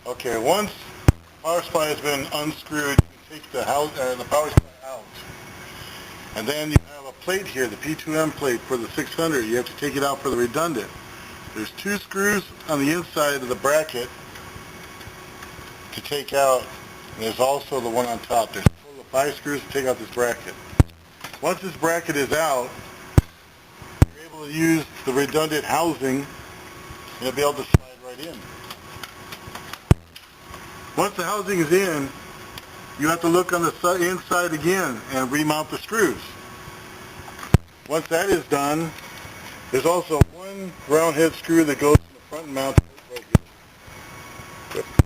Okay, once the power supply has been unscrewed, you take the power supply out. And then you have a plate here, the P2M plate for the 600. You have to take it out for the redundant. There's 2 screws on the inside of the bracket to take out, and there's also the one on top. There's a total of 5 screws to take out this bracket. Once this bracket is out, you're able to use the redundant housing, and you'll be able to slide right in. Once the housing is in, you have to look on the inside again and remount the screws. Once that is done, there's also one round head screw that goes in the front mount.